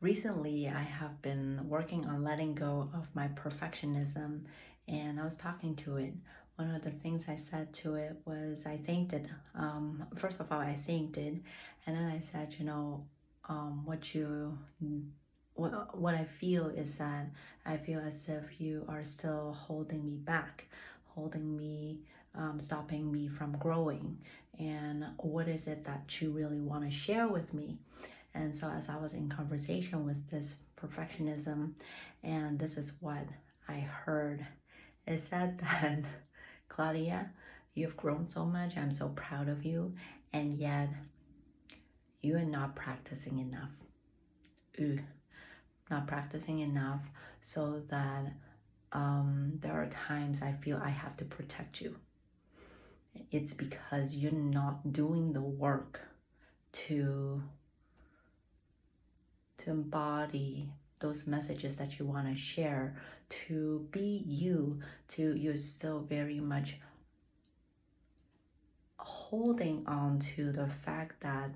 Recently, I have been working on letting go of my perfectionism, and I was talking to it. One of the things I said to it was, I thanked it. First of all, I thanked it, and then I said, what I feel is that I feel as if you are still holding me back, holding me, stopping me from growing. And what is it that you really want to share with me? And so, as I was in conversation with this perfectionism, and this is what I heard, it said that, Claudia, you've grown so much. I'm so proud of you. And yet, you are not practicing enough. Ugh, not practicing enough so that there are times I feel I have to protect you. It's because you're not doing the work to embody those messages that you want to share, to be you, to you're still very much holding on to the fact that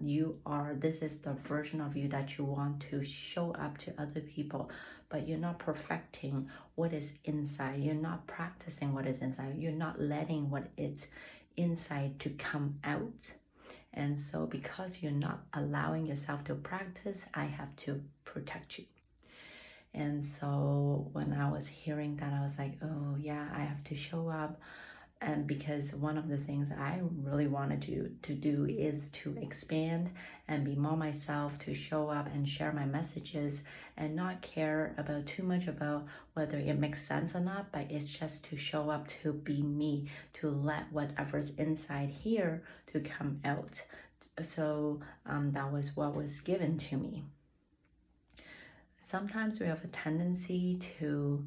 this is the version of you that you want to show up to other people, but you're not perfecting what is inside. You're not practicing what is inside. You're not letting what is inside to come out. And so, because you're not allowing yourself to practice, I have to protect you. And so, when I was hearing that, I was like, oh, yeah, I have to show up. And because one of the things I really wanted to do is to expand and be more myself, to show up and share my messages and not care about too much about whether it makes sense or not, but it's just to show up, to be me, to let whatever's inside here to come out. So that was what was given to me. Sometimes we have a tendency to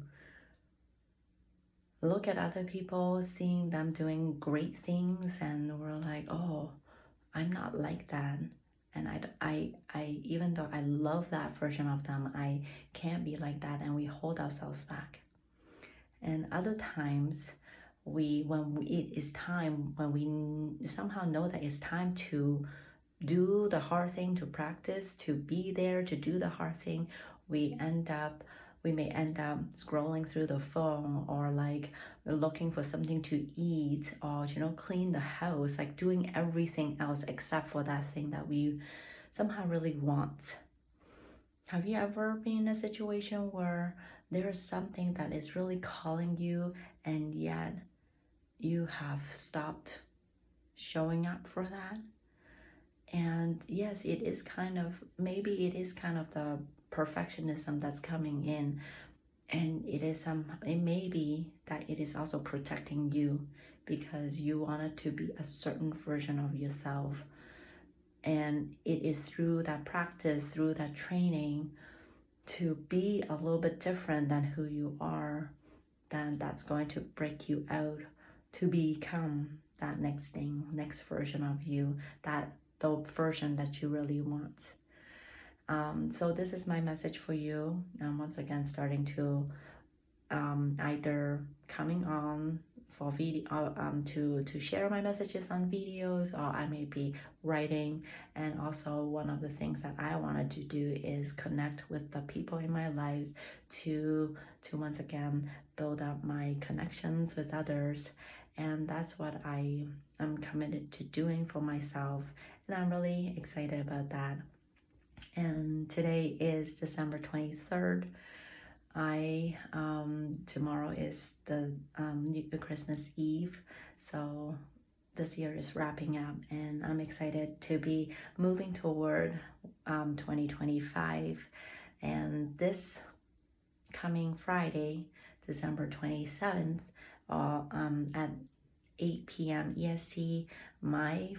look at other people, seeing them doing great things, and we're like, oh, I'm not like that. And even though I love that version of them, I can't be like that, and we hold ourselves back. And other times, it is time, when we somehow know that it's time to do the hard thing, to practice, to be there, to do the hard thing, we may end up scrolling through the phone, or like looking for something to eat, or clean the house, like doing everything else except for that thing that we somehow really want. Have you ever been in a situation where there is something that is really calling you, and yet you have stopped showing up for that? And yes, maybe it is kind of the perfectionism that's coming in. And it may be that it is also protecting you, because you wanted to be a certain version of yourself. And it is through that practice, through that training, to be a little bit different than who you are, then that's going to break you out to become that next thing, next version of you, the version that you really want. So this is my message for you. Once again, starting to either coming on for video, to share my messages on videos, or I may be writing. And also, one of the things that I wanted to do is connect with the people in my lives, to once again build up my connections with others. And that's what I am committed to doing for myself, and I'm really excited about that. And today is December 23rd. Tomorrow is the Christmas Eve, so this year is wrapping up, and I'm excited to be moving toward 2025. And this coming Friday, December 27th, at 8 p.m. EST, my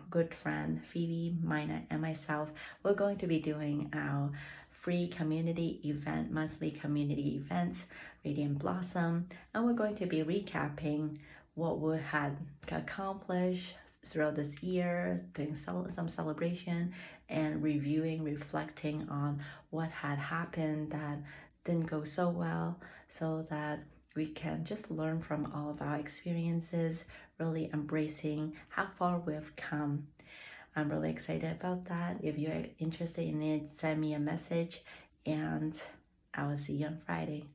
good friend Phoebe, Mina, and myself, we're going to be doing our free community event, monthly community events, Radiant Blossom, and we're going to be recapping what we had accomplished throughout this year, doing some celebration, and reviewing, reflecting on what had happened that didn't go so well, so that we can just learn from all of our experiences, really embracing how far we've come. I'm really excited about that. If you're interested in it, send me a message, and I will see you on Friday.